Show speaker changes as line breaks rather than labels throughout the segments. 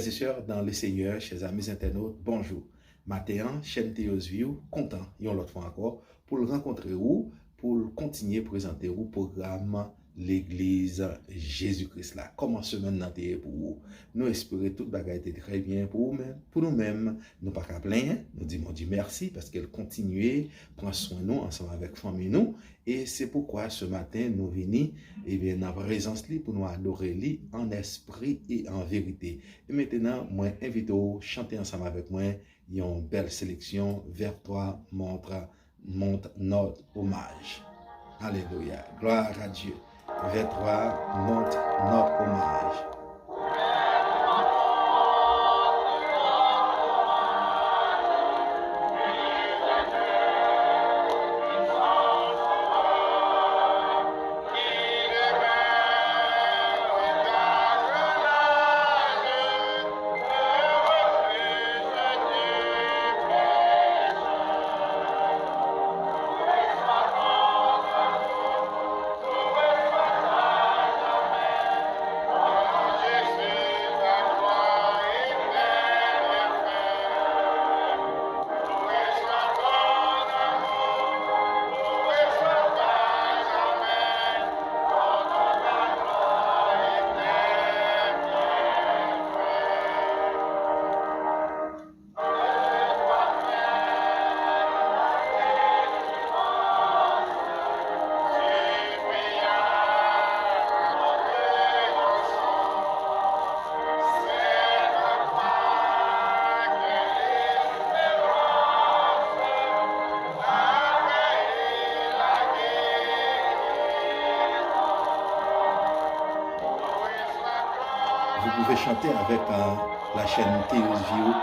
Frères et sœurs dans le Seigneur, chers amis internautes, bonjour. Matin, chaîne Théos View, content, yon l'autre fois encore, pour le rencontrer ou, pour continuer à présenter au programme l'Église Jésus-Christ là. Comment semaine nan te pour vous? Nous espérons toute bagaille était très bien pour vous-même, pour nous-mêmes. Nous pas qu'à plaindre, nous disons Dieu merci parce qu'elle continue, prend soin de nous ensemble avec famille nous. Et c'est pourquoi ce matin nous venons dans la présence li pour nous adorer lui en esprit et en vérité. Et maintenant, moi invite à chanter ensemble avec moi une belle sélection vers toi monte notre hommage. Alléluia. Gloire à Dieu. Vers toi monte notre hommage. Vous pouvez chanter avec la chaîne Théos View,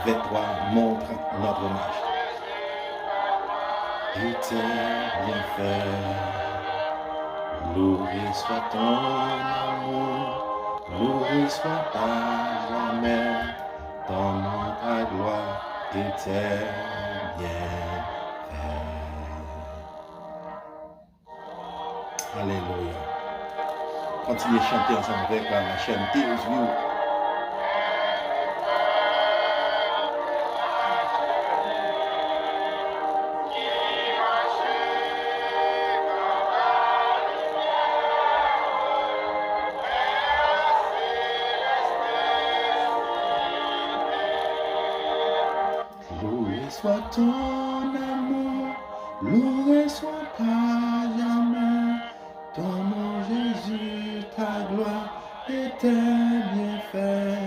vers toi montre notre hommage. Il t'est bien fait, loué soit ton amour, loué soit à jamais, ton nom, ta gloire, il t'est bien fait. Alléluia. Continuez à chanter ensemble avec la chaîne Théos View. Loué soit ton amour, loué soit à jamais, ton nom Jésus, ta gloire était bien fait.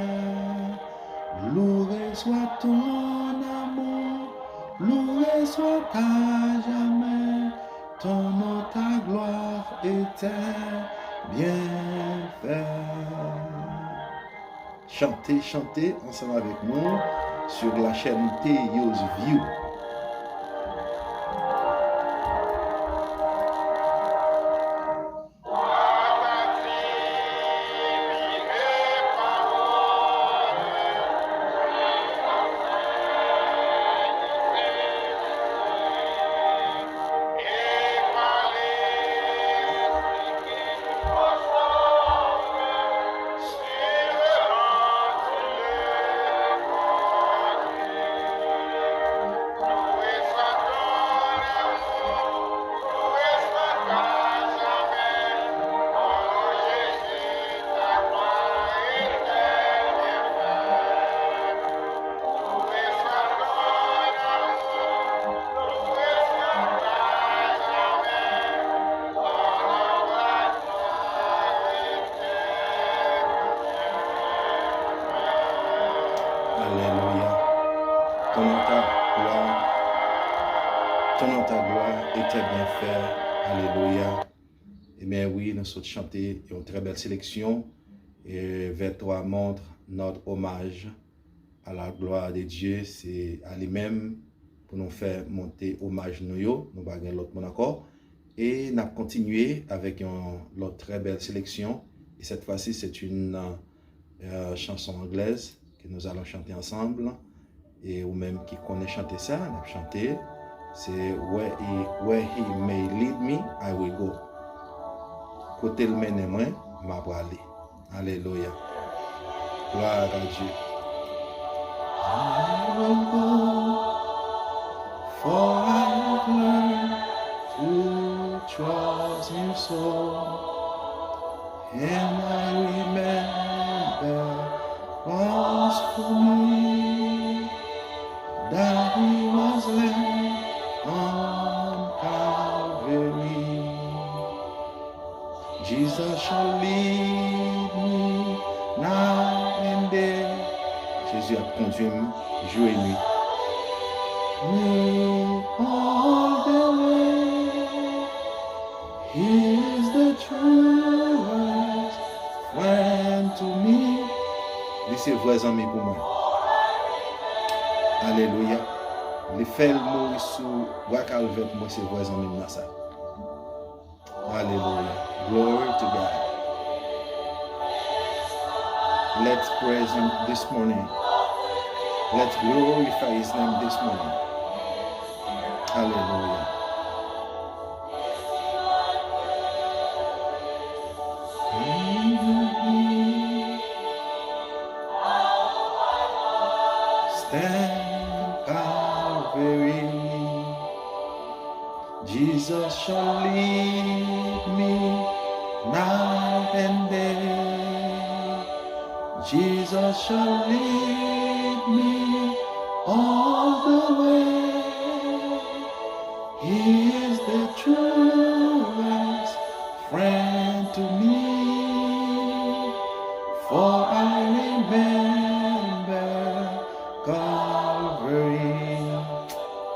Loué soit ton amour, loué soit à jamais, ton nom, ta gloire était bien fait. Chantez, chantez ensemble avec nous sur la chaîne Théos View. Alléluia. Ton nom, ta gloire était bien fait. Alléluia. Eh bien oui, nous sommes chantés une très belle sélection. Et vers toi montre notre hommage à la gloire de Dieu. C'est à lui-même pour nous faire monter hommage nous. Nous baguons l'autre mon accord. Et nous avons continué avec une très belle sélection. Et cette fois-ci, c'est une chanson anglaise que nous allons chanter ensemble. Et ou même qui connaît chanter ça, nous avons chanté. C'est Where he may lead me, I will go. Côté le mène moi, m'a aller. Alléluia. Gloire à Dieu. I will go, for I have learned to trust Him so. And I remember was for me that He was laid on Calvary. Jesus shall lead me now and then. Jésus a conduit jour et nuit. Me all the way. He is the truest friend to me. Lui, c'est vrai ami pour moi. Alléluia. Les faits mourir sous bois calvaire pour moi, c'est vrai ami dans ça. Alléluia. Glory to God. Let's praise Him this morning. Let's glorify His name this morning. Hallelujah. Stand Calvary. Jesus shall lead me night and day. Jesus shall lead me all the way. He is the truest friend to me, for I remember Calvary.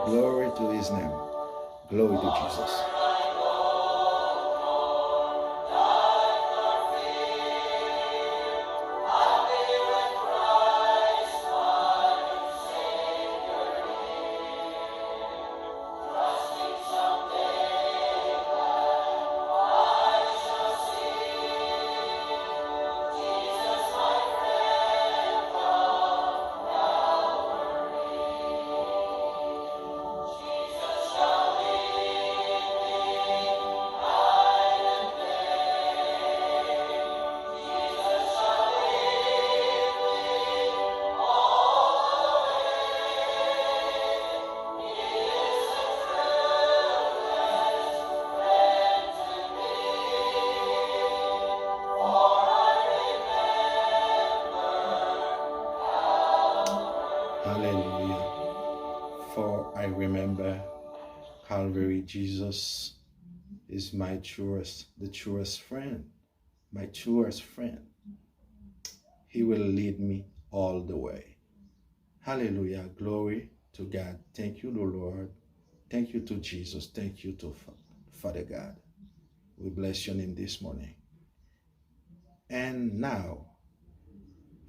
Glory to His name. Glory to Jesus. For I remember Calvary. Jesus is my the truest friend, my truest friend. He will lead me all the way. Hallelujah. Glory to God. Thank you, the Lord. Thank you to Jesus. Thank you to Father God. We bless your name this morning. And now,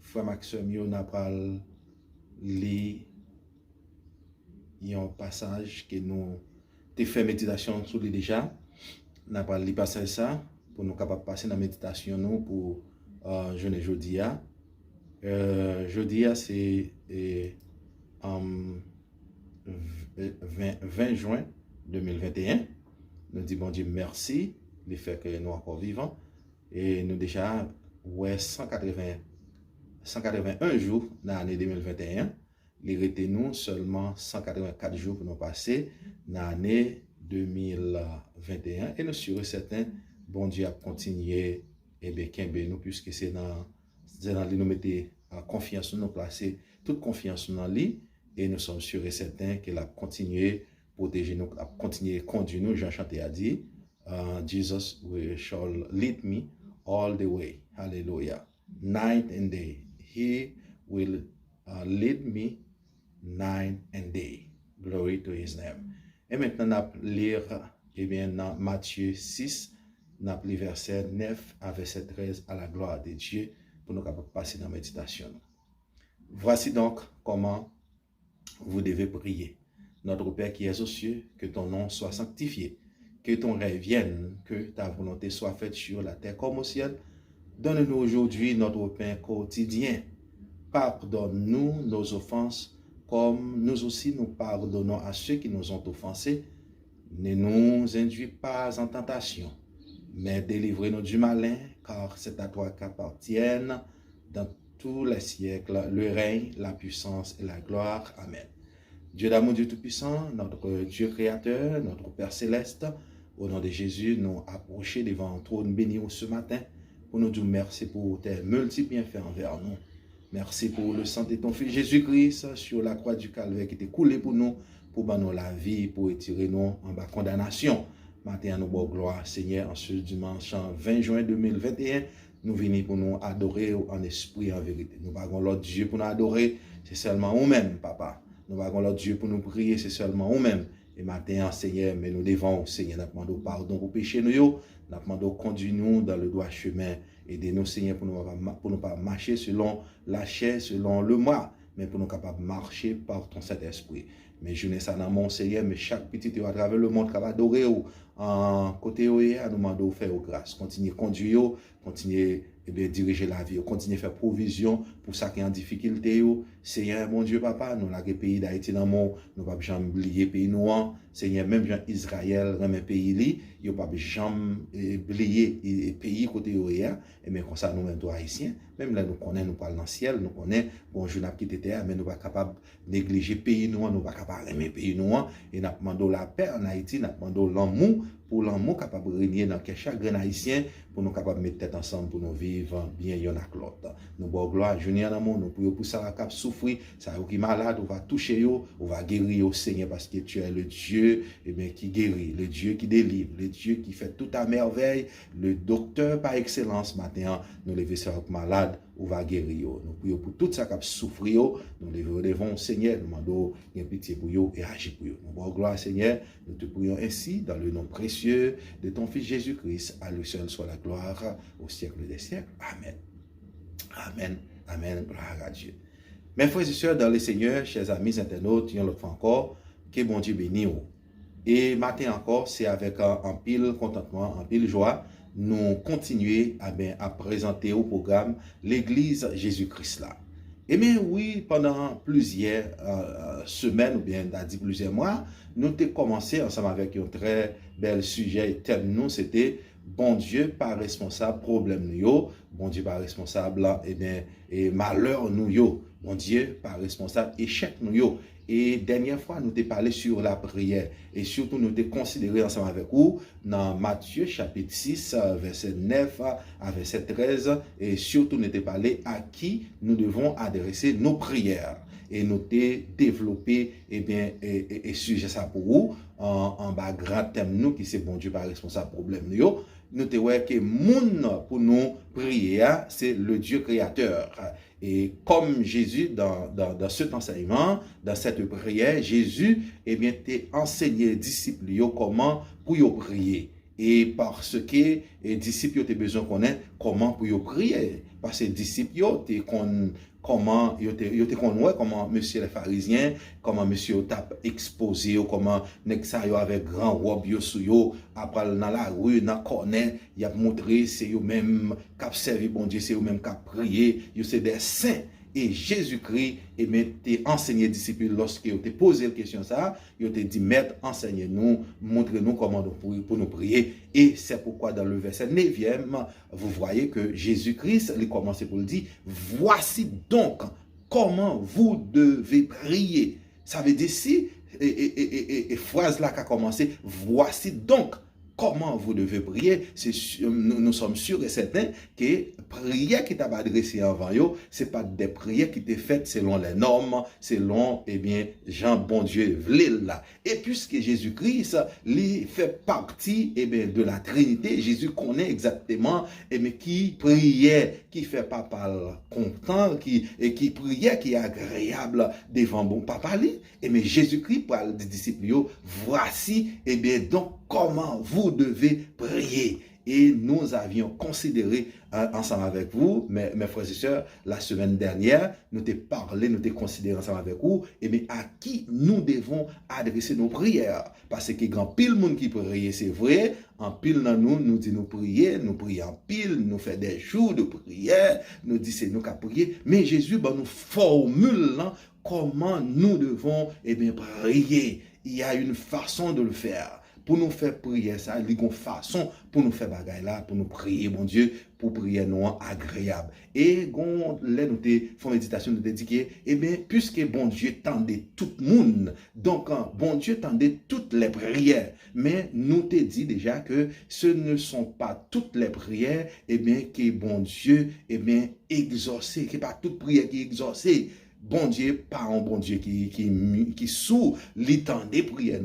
Frère Maxime, on a parlé un passage que nous avons fait méditation sur lui déjà. On a parlé passage ça pour nous capables de passer dans la méditation nous pour jeudi jeudi. Jeudi c'est 20 juin 2021. Nous disons bon Dieu merci le fait que nous sommes encore vivants et nous déjà 181 jours dans l'année 2021. Il restait nous seulement 184 jours pour nous passer dans l'année 2021 et nous sommes certains, bon Dieu a continué et bien nous puisque c'est dans lui nous mettez confiance nous placer toute confiance dans lui et nous sommes sûrs et certains qu'il a continué protéger nous, a continué conduire nous. Jean Chanté a dit Jesus shall lead me all the way. Hallelujah. Night and day. He will lead me night and day. Glory to His name. Et maintenant, nous allons lire dans Matthieu 6, nous allons lire verset 9 à verset 13 à la gloire de Dieu pour nous passer dans la méditation. Voici donc comment vous devez prier. Notre Père qui es aux cieux, que ton nom soit sanctifié, que ton règne vienne, que ta volonté soit faite sur la terre comme au ciel. Donne-nous aujourd'hui notre pain quotidien. Pardonne-nous nos offenses, comme nous aussi nous pardonnons à ceux qui nous ont offensés. Ne nous induis pas en tentation, mais délivre-nous du malin, car c'est à toi qu'appartiennent tous les siècles, le règne, la puissance et la gloire. Amen. Dieu d'amour, Dieu Tout-Puissant, notre Dieu Créateur, notre Père Céleste, au nom de Jésus, nous approcher devant ton trône béni ce matin pour nous dire merci pour tes multiples bienfaits envers nous. Merci pour le sang de ton Fils Jésus-Christ sur la croix du Calvaire qui était coulé pour nous nous la vie, pour retirer nous en bas condamnation. Matin, nous bon gloire, Seigneur, en ce dimanche 20 juin 2021, nous venons pour nous adorer en esprit et en vérité. Nous n'avons l'autre Dieu pour nous adorer, c'est seulement nous-mêmes, Papa. Nous n'avons l'autre Dieu pour nous prier, c'est seulement nous-mêmes. Et matin, Seigneur, mais nous devons, Seigneur, nous demandons pardon pour pécher nous, nous demandons conduire nous dans le droit chemin. Aidez-nous, Seigneur, pour ne pas marcher selon la chair, selon le moi, mais pour nous capables de marcher par ton Saint-Esprit. Mais je n'ai ça dans mon Seigneur, mais chaque petit à travers le monde qui va adorer en côté nous demandons de faire grâce. Continuez à conduire, continuez à diriger la vie, continuez à faire provision pour ça qui est en difficulté. Seigneur, mon Dieu, Papa, nous avons le pays d'Haïti dans le monde, nous ne pouvons jamais oublier le pays noir. Seigneur, même Jean Israël, un pays, il ne pouvons jamais oublier le pays côté et mais comme ça, nous, même haïtiens, même là, nous connaissons, nous parlons dans le ciel, nous connaissons, bonjour, nous avons quitté terre, mais nous ne sommes pas capables de négliger le pays noir, nous ne sommes pas capables d'aimer le pays noir, et nous demandons la paix en Haïti, nous demandons l'amour, pour l'amour capable de régner dans chaque grain haïtien, pour nous capables de mettre tête ensemble, pour nous vivre bien y'en a l'autre. Nous bon gloire, journée en amour, nous prions pour ça, cap souffrir, ça qui est malade, on va toucher yo, on va guérir au Seigneur, parce que tu es le Dieu, qui guérit, le Dieu qui délivre, le Dieu qui fait tout à merveille, le docteur par excellence, maintenant, nous lever sur malade, on va guérir. Nous prions pour tout ça qui souffre, nous levons devant Seigneur, nous demandons une pitié pour eux et agir pour eux. Nous bon gloire, Seigneur, nous te prions ainsi, dans le nom précieux de ton Fils Jésus-Christ, à lui seul soit la gloire au siècle des siècles. Amen. Amen. Amen. Gloire à Dieu. Mes frères et sœurs dans le Seigneur, chers amis internautes, une autre fois encore, que bon Dieu bénisse. Et matin encore, c'est avec un pile contentement, un pile joie, nous continuer à présenter au programme l'Église Jésus-Christ là. Et bien oui, pendant plusieurs semaines, ou bien dit plusieurs mois, nous avons commencé ensemble avec un très bel sujet. Le thème nous, c'était bon Dieu pas responsable problème nous, bon Dieu pas responsable et malheur nous, bon Dieu pas responsable échec nous. Et dernière fois, nous t'ai parlé sur la prière. Et surtout, nous t'ai considéré ensemble avec vous dans Matthieu chapitre 6, verset 9 à verset 13. Et surtout, nous t'ai parlé à qui nous devons adresser nos prières. Et nous t'ai développé, et sujet ça pour vous, en bas grand thème nous, qui c'est bon Dieu pas responsable problème nous. Nous te voyons que moun pour nous prier, c'est le Dieu créateur. Et comme Jésus, dans cet enseignement, dans cette prière, Jésus, t'a enseigné aux disciples comment pour y prier. Et parce que les disciples ont besoin de connaître comment pour y prier. Parce que les disciples ont comment monsieur les pharisiens, comment monsieur t'a exposé, comment nek sa yo avec grand robe yo sou yo, après dans la rue, dans corner, y a montré c'est yo même cap servi bon Dieu, c'est yo même cap prier, yo c'est des saints. Et Jésus-Christ, t'a enseigné disciples lorsqu'il t'a posé la question ça, il t'a dit, maître, enseignez-nous, montrez-nous comment pour nous prier. Et c'est pourquoi dans le verset 9e, vous voyez que Jésus-Christ, il commence pour le dire, voici donc comment vous devez prier. Ça veut dire si, et phrase là qui a commencé, voici donc comment vous devez prier. Nous sommes sûrs et certains que prière qui t'a adressée avant yo, c'est pas des prières qui t'est faites selon les normes, selon, Jean bon Dieu v'lil là. Et puisque Jésus-Christ, lui fait partie, de la Trinité, Jésus connaît exactement, qui priait, qui fait papa content, qui priait, qui est agréable devant bon papa lui. Mais Jésus-Christ parle des disciples, voici, donc comment vous devez prier. Et nous avions considéré ensemble avec vous, mes frères et sœurs, la semaine dernière, nous t'ai parlé, nous t'ai considéré ensemble avec vous, à qui nous devons adresser nos prières. Parce que grand pile monde qui prie, c'est vrai, en pile dans nous dit nous prions en pile, nous fait des jours de prière, nous dit c'est nous qui prier, mais Jésus nous formule comment nous devons prier. Il y a une façon de le faire. pour nous faire prier ça, il y a une façon pour nous faire bagaille là, pour nous prier, mon Dieu, pour prier nous agréable. Et quand nous font méditation, nous dit que, eh bien, puisque bon Dieu tendait tout le monde, donc bon Dieu tendait toutes les prières, mais nous te dit déjà que ce ne sont pas toutes les prières, eh bien, que bon Dieu, eh bien, exaucé, que pas toute prière qui est exaucée. Bon Dieu, pas un bon Dieu qui sous l'étang des prières,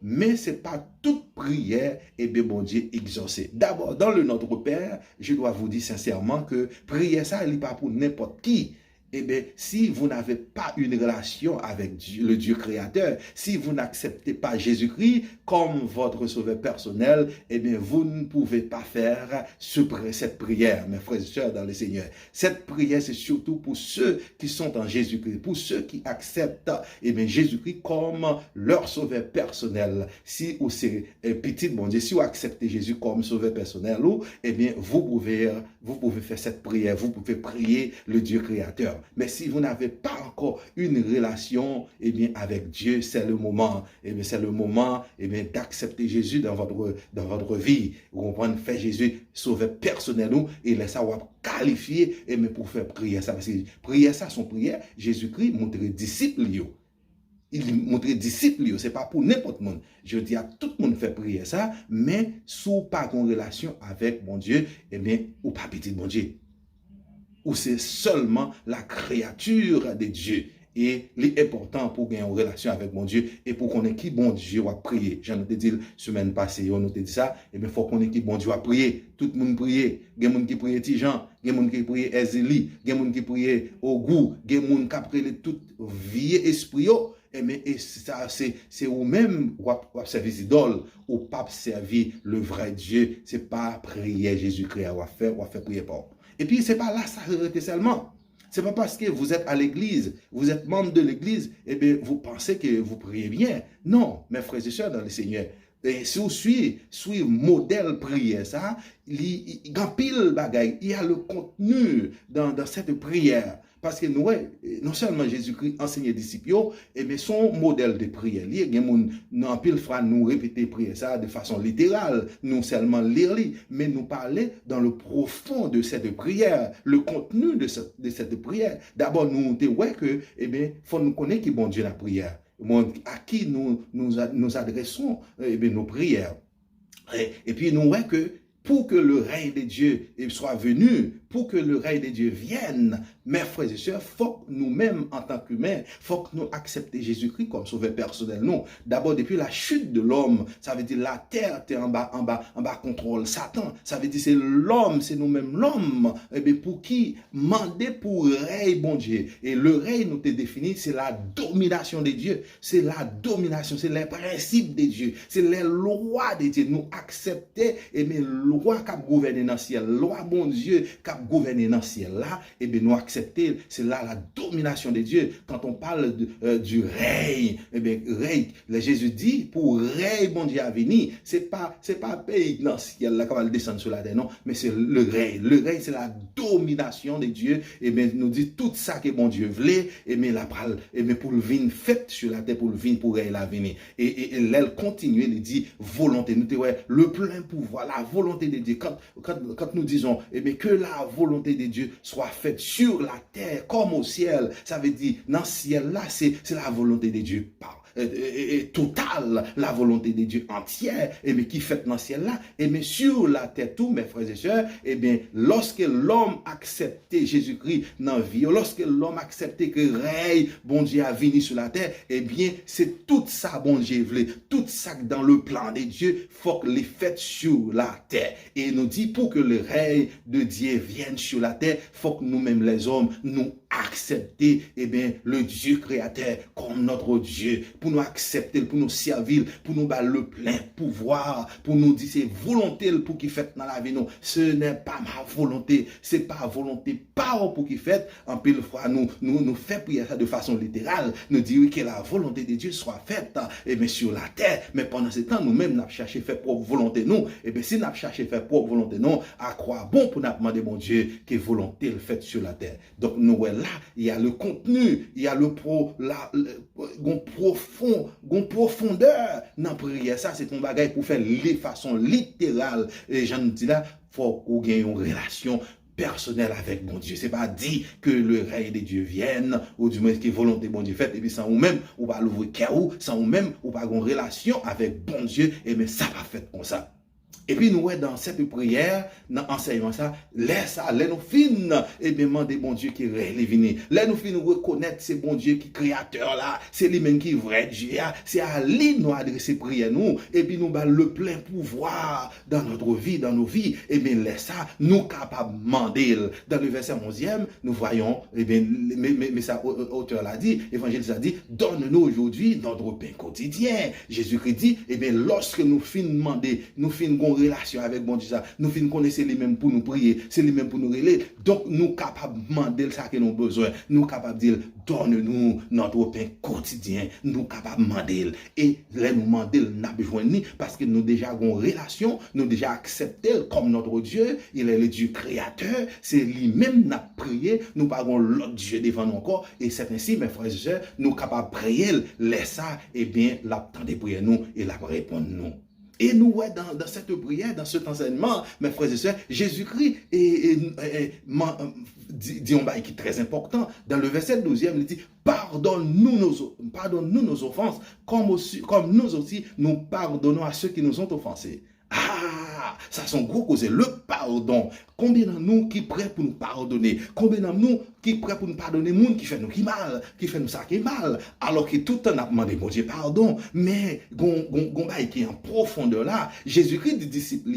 mais c'est pas toute prière, et bien bon Dieu exaucé. D'abord, dans le Notre Père, je dois vous dire sincèrement que prière ça, elle n'est pas pour n'importe qui. Eh bien, si vous n'avez pas une relation avec Dieu, le Dieu créateur, si vous n'acceptez pas Jésus-Christ comme votre sauveur personnel, eh bien, vous ne pouvez pas faire cette prière, mes frères et sœurs dans le Seigneur. Cette prière, c'est surtout pour ceux qui sont en Jésus-Christ, pour ceux qui acceptent, eh bien, Jésus-Christ comme leur sauveur personnel. Si vous c'est petit, bon Dieu, si vous acceptez Jésus comme sauveur personnel, eh bien, vous pouvez faire cette prière, vous pouvez prier le Dieu créateur. Mais si vous n'avez pas encore une relation, eh bien, avec Dieu, c'est le moment, eh bien, eh bien, d'accepter Jésus dans votre vie. Vous comprenez, faire Jésus sauveur personnel, et laisser ça qualifier, eh bien, pour faire prier ça. Parce que prier ça, son prière, Jésus-Christ montre disciple, il montre disciple, c'est pas pour n'importe monde. Je dis à tout le monde fait prier ça, mais sous pas en relation avec mon Dieu, eh bien, ou pas petit mon Dieu. Ou c'est seulement la créature de Dieu. Et l'important pour gagner en relation avec mon Dieu et pour qu'on ait qui bon Dieu va prier. J'en ai dit la semaine passée, on nous dit ça, et bien il faut qu'on ait qui bon Dieu va prier. Tout le monde prier. Il y a des gens qui prient Tijan, il y a des gens qui prient Ezeli, il y a des gens qui prient Ogou, il y a des gens qui prient tout vieux esprit. Et ça, c'est ou même ou servir idole ou pas servir le vrai Dieu. C'est pas prier Jésus-Christ à faire prier pour. Et puis c'est pas là ça arrêter seulement. C'est pas parce que vous êtes à l'église, vous êtes membre de l'église, et bien vous pensez que vous priez bien. Non, mes frères et sœurs dans le Seigneur. Et si vous suivez modèle prière, ça, il y a pile bagaille, il y a le contenu dans cette prière. Parce que nous, non seulement Jésus-Christ enseignait disciples, mais son modèle de prière, il y a des gens qui nous répéter prière ça de façon littérale, non seulement lire, mais nous parler dans le profond de cette prière, le contenu de cette prière. D'abord, nous disons que, faut nous connaître qui bon Dieu la prière, à qui nous adressons nos prières. Et puis, nous voyons que pour que le règne de Dieu soit venu, pour que le règne de Dieu vienne, mes frères et sœurs, il faut que nous-mêmes, en tant qu'humains, il faut que nous acceptions Jésus-Christ comme sauveur personnel. Non, d'abord, depuis la chute de l'homme, ça veut dire la terre est en bas contrôle Satan. Ça veut dire c'est l'homme, c'est nous-mêmes l'homme, pour qui demander pour règne bon Dieu. Et le règne nous est défini, c'est la domination de Dieu. C'est la domination, c'est les principes de Dieu. C'est les lois de Dieu. Nous accepter, loi qui gouverne dans le ciel, loi bon Dieu qui gouverner dans le ciel là, nous accepter, c'est là la domination de Dieu. Quand on parle du règne, règne, Jésus dit, pour règne bon Dieu à venir, c'est pas pays dans le ciel là, quand on descend sur la terre, non, mais c'est le règne. Le règne, c'est la domination de Dieu, nous dit tout ça que bon Dieu voulait, la parole, pour le vin fait sur la terre, pour le vin, pour règne la venir. Et elle continue, elle dit, volonté, nous disons, le plein pouvoir, la volonté de Dieu. Quand nous disons, que la volonté de Dieu soit faite sur la terre comme au ciel, ça veut dire, dans le ciel là, c'est la volonté de Dieu totale, la volonté de Dieu entière, qui fait dans le ciel là, sur la terre, tous mes frères et sœurs, lorsque l'homme acceptait Jésus-Christ dans la vie, lorsque l'homme acceptait que règne, bon Dieu a venu sur la terre, c'est tout ça, bon Dieu voulait, tout ça dans le plan de Dieu, faut que les fêtes sur la terre. Et il nous dit, pour que le règne de Dieu vienne sur la terre, faut que nous-mêmes les hommes, nous accepter, le Dieu créateur comme notre Dieu, pour nous accepter, pour nous servir, pour nous battre le plein pouvoir, pour nous dire c'est volonté pour qu'il fait dans la vie. Non, ce n'est pas ma volonté, c'est pas volonté pas pour qu'il fait. En pile fois, nous fait prier ça de façon littérale, nous dire que la volonté de Dieu soit faite, sur la terre. Mais pendant ce temps, nous-mêmes, nous avons cherché faire propre volonté, non. Si nous avons cherché faire propre volonté, non, à croire bon pour nous demander, mon Dieu, que volonté le fait sur la terre. Donc, nous, là, il y a le contenu, il y a profondeur dans la prière. Ça, c'est ton bagage pour faire de façon littérale. Et j'en dis là, faut qu'on ait une relation personnel avec bon Dieu. C'est pas dit que le règne de Dieu vienne, ou du moins que volonté bon Dieu faite, et puis sans ou même, ou pas l'ouvrir cœur, sans ou même, ou pas une relation avec bon Dieu, et mais ça va fait comme ça. Et puis nous, dans cette prière, dans l'enseignement, ça, laisse nous fin, et bien, demander bon Dieu qui est venu. Laisse nous fin reconnaître c'est bon Dieu qui est créateur là, c'est lui-même qui est vrai Dieu, c'est à lui nous adresser prière nous, et puis nous, le plein pouvoir dans notre vie, dans nos vies, et bien, laisse ça, nous capables de demander. Dans le verset 11e, nous voyons, et bien, mais ça, auteur l'a dit, l'évangile a dit, donne-nous aujourd'hui notre pain quotidien. Jésus-Christ dit, et bien, lorsque nous finissons demander, nous finissons relation avec bon Dieu, nous finissons connaître les mêmes pour nous prier, c'est les mêmes pour nous relayer. Donc, nous capables de demander ça que nous avons besoin. Nous capables de dire, donne-nous notre pain quotidien. Nous capables de demander. Et là, nous demander, nous avons besoin de parce que nous déjà avons une relation, nous déjà accepté comme notre Dieu. Il est le Dieu créateur. C'est lui-même qui a prié. Nous n'avons pas l'autre Dieu devant nous encore. Et c'est ainsi, mes frères et sœurs, nous sommes capables de prier. Laisse ça, et bien, l'attendre prier nous et la répondre nous. Et nous, dans cette prière, dans cet enseignement, mes frères et sœurs, Jésus-Christ dit un bail qui est très important. Dans le verset 12e, il dit, pardonne-nous nos offenses, comme nous aussi, nous pardonnons à ceux qui nous ont offensés. Ah, ça sont gros causes, le pardon. Combien de nous qui prêts pour nous pardonner? Combien de nous qui prêts pour nous pardonner monde qui fait nous qui mal, qui fait nous ça qui mal, alors que tout le temps a demandé mon Dieu pardon, mais qui est en profondeur là, Jésus-Christ dit disciples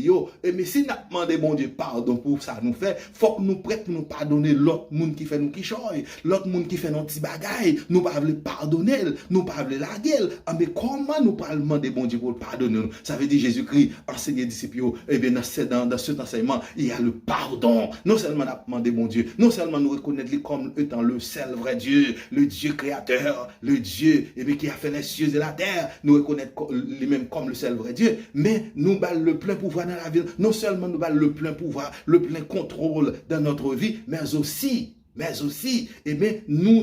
mais si n'a demandé mon Dieu pardon pour ça nous fait, faut que nous prêts pour nous pardonner l'autre monde qui fait nous qui choy, l'autre monde qui fait nos petits bagailles, nous pas veut pardonner, nous pas veut la gueule, mais comment nous pas demander bon Dieu pour pardonner nous? Ça veut dire Jésus-Christ enseigner disciples, et bien dans cet enseignement, il y a le pardon. Non seulement nous demander mon Dieu, non seulement nous reconnaître comme étant le seul vrai Dieu, le Dieu créateur, le Dieu qui a fait les cieux et la terre, nous reconnaître lui-même comme le seul vrai Dieu, mais nous avons le plein pouvoir dans la vie, non seulement nous avons le plein pouvoir, le plein contrôle dans notre vie, mais aussi, nous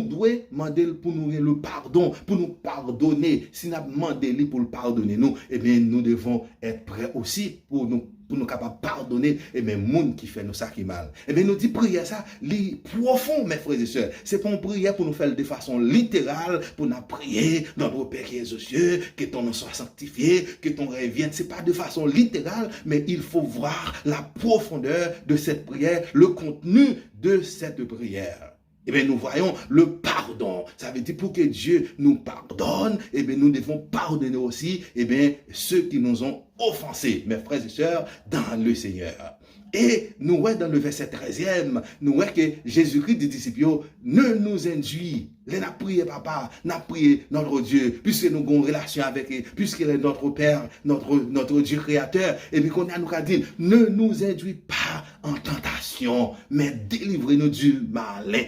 devons demander pour nous le pardon, pour nous pardonner. Si nous demandons pour le pardonner, nous devons être prêts aussi pour nous capables de pardonner, monde qui fait nous ça qui mal. Nous dit prière ça, profond, mes frères et sœurs. C'est pas une prière pour nous faire de façon littérale, pour nous prier, notre Père qui est aux cieux, que ton nom soit sanctifié, que ton règne vienne. C'est pas de façon littérale, mais il faut voir la profondeur de cette prière, le contenu de cette prière. Nous voyons le pardon. Ça veut dire pour que Dieu nous pardonne, nous devons pardonner aussi, ceux qui nous ont offensés, mes frères et sœurs, dans le Seigneur. Et nous voyons dans le verset 13e, nous voyons que Jésus-Christ dit disciples, ne nous induit. Nous avons prié papa, nous avons prié notre Dieu, puisque nous avons une relation avec lui, puisqu'il est notre Père, notre Dieu créateur. Et puis qu'on a nous dit, ne nous induit pas en tentation, mais délivrez-nous du malin.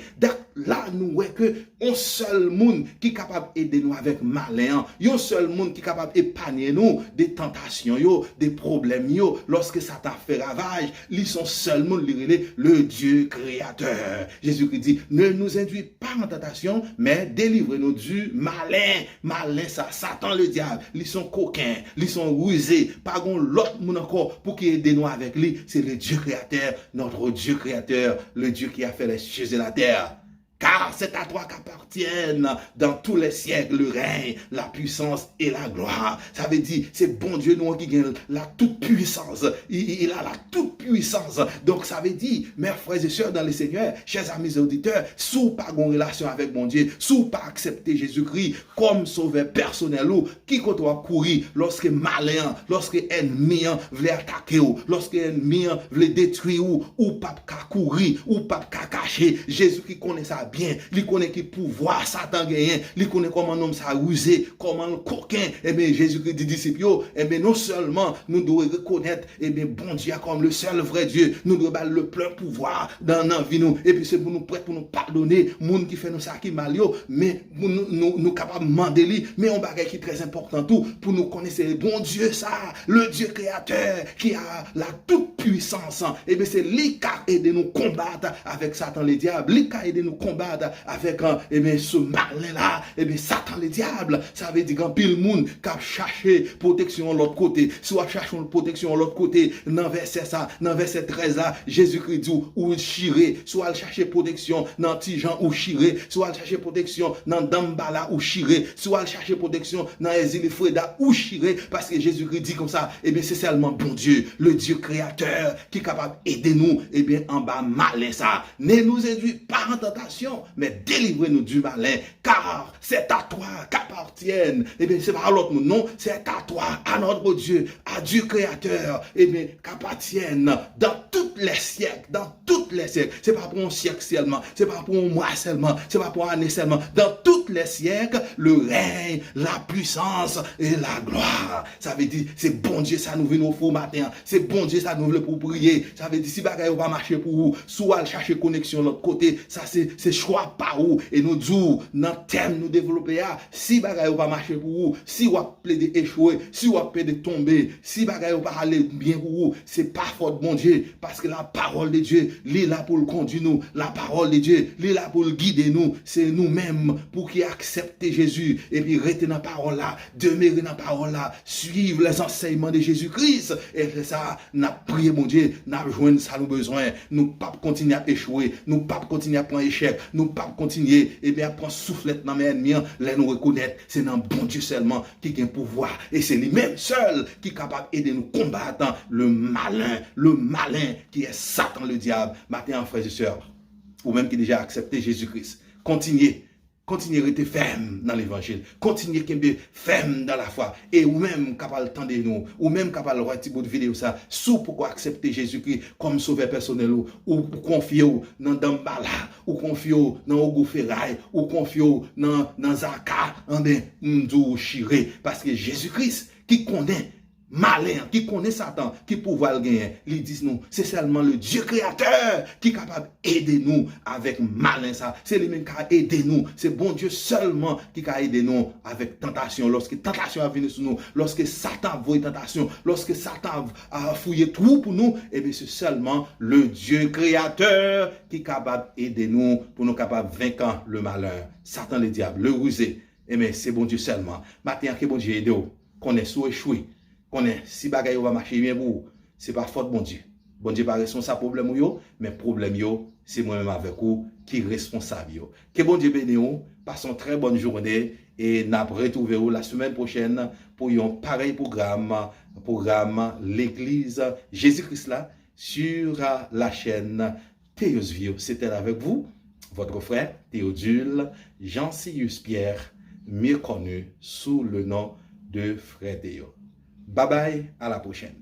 Là, nous voyons que un seul monde qui est capable d'aider nous avec malin, un seul monde qui est capable d'épargner nous des tentations, des problèmes, lorsque Satan fait ravage, ils sont seulement le Dieu créateur. Jésus-Christ dit, ne nous induis pas en tentation, mais délivrez-nous du malin. Malin, ça, Satan le diable, ils sont coquins, ils sont rusés, pas l'autre monde encore pour qu'il aide nous avec lui, c'est le Dieu créateur, notre Dieu créateur, le Dieu qui a fait les cieux et la terre. Car c'est à toi qu'appartiennent dans tous les siècles le règne, la puissance et la gloire. Ça veut dire, c'est bon Dieu nous qui gagne la toute puissance. Il a la toute puissance. Donc ça veut dire, mes frères et sœurs dans le Seigneur, chers amis et auditeurs, si vous n'avez pas une relation avec mon Dieu, si vous n'avez pas accepté Jésus-Christ comme sauveur personnel, qui qu'on doit courir lorsque malin, lorsque ennemi veut attaquer, lorsque ennemi veut détruire ou pas courir, ou pas cacher, Jésus qui connaît ça bien, il connaît qui pouvoir Satan gagner, il connaît comment l'homme ça rusé, comment le coquin, Jésus-Christ dit disciples, non seulement nous devons reconnaître, bon Dieu comme le seul vrai Dieu, nous devons avoir le plein pouvoir dans notre vie nous, et puis c'est pour nous prêts pour nous pardonner, monde qui fait nous ça qui mal mais nous capables de demander lui, mais on bagage qui est très important tout, pour nous connaître bon Dieu ça, le Dieu créateur, qui a la toute puissance, c'est lui qui a aidé nous combattre avec Satan le diable, lui qui a aidé nous combattre combattre avec ce malin-là, Satan le diable. Ça veut dire qu'un pile monde qui a cherché protection de l'autre côté, soit cherchons protection de l'autre côté, dans verset 13 là, Jésus-Christ dit ou chiré, soit chercher protection dans Tijan ou chiré, soit chercher protection dans Dambala ou chiré, soit chercher protection dans Ezili Freda ou chiré, parce que Jésus-Christ dit comme ça, c'est seulement bon Dieu, le Dieu créateur, qui est capable d'aider nous, en bas malin ça. Ne nous induis pas en tentation, mais délivrez-nous du malin, car c'est à toi qu'appartiennent, c'est pas à l'autre nous, non, c'est à toi, à notre Dieu, à Dieu créateur, qu'appartiennent dans tous les siècles, c'est pas pour un siècle seulement, c'est pas pour un mois seulement, c'est pas pour une année seulement, dans tous les siècles, le règne, la puissance et la gloire. Ça veut dire, c'est bon Dieu, ça nous vient au faux matin, c'est bon Dieu, ça nous veut pour prier, ça veut dire, si bagaille va marcher pour vous, soit chercher connexion de l'autre côté, ça c'est choix par où, et nous disons, dans thème nous développer, si bagaille va marcher pour vous, si vous plaidez échouer, si vous plaidez tomber, si bagaille va aller bien pour vous, c'est pas faute bon Dieu, parce que la parole de Dieu, il est là pour le conduire nous, la parole de Dieu, il est là pour le guider nous, c'est nous-mêmes pour qui accepter Jésus, et puis rester dans la parole là, demeurer dans la parole là, suivre les enseignements de Jésus-Christ, et c'est ça, n'a prié mon Dieu, n'a joint ça nous besoin, nous pas continuer à échouer, nous pas continuer à prendre échec, nous pas continuer, à prendre soufflette dans mes ennemis, les nous reconnaître, c'est dans bon Dieu seulement qui a un pouvoir, et c'est lui-même seul qui est capable d'aider nous combattre le malin qui est Satan le diable. Maintenant, frères et sœurs, ou même qui déjà accepté Jésus-Christ, continuez à rester ferme dans l'évangile, continuez à être ferme dans la foi, et ou même capable d'entendre nous, ou même capable de voir un petit bout de vidéo ça, sous pourquoi accepter Jésus-Christ comme sauveur personnel, ou confier dans Dambala, ou confier dans Ogo Ferraille, ou confier dans Zaka, Mdou Chiré, parce que Jésus-Christ qui connaît malin, qui connaît Satan, qui pouvoir le gagner, ils disent nous, c'est seulement le Dieu créateur qui est capable d'aider nous avec malin ça. C'est lui-même qui a aidé nous. C'est bon Dieu seulement qui a aidé nous avec tentation. Lorsque tentation a venu sur nous, lorsque Satan voit tentation, lorsque Satan a fouillé tout pour nous, c'est seulement le Dieu créateur qui est capable d'aider nous pour nous capables de vaincre le malheur. Satan le diable, le rusé. Mais c'est bon Dieu seulement. Maintenant que bon Dieu aide nous, qu'on est sous échoué. Si bagay va marcher bien pour c'est pas faute bon Dieu. Bon Dieu pas responsable problème yo, mais problème yo c'est moi-même avec vous qui responsable yo. Que bon Dieu bénisse vous, passons très bonne journée et n'a retrouver vous la semaine prochaine pour un pareil programme l'église Jésus-Christ là sur la chaîne Théos Vio. C'était avec vous votre frère Théodule Jean-Sius Pierre, mieux connu sous le nom de Frère Théo. Bye bye, à la prochaine.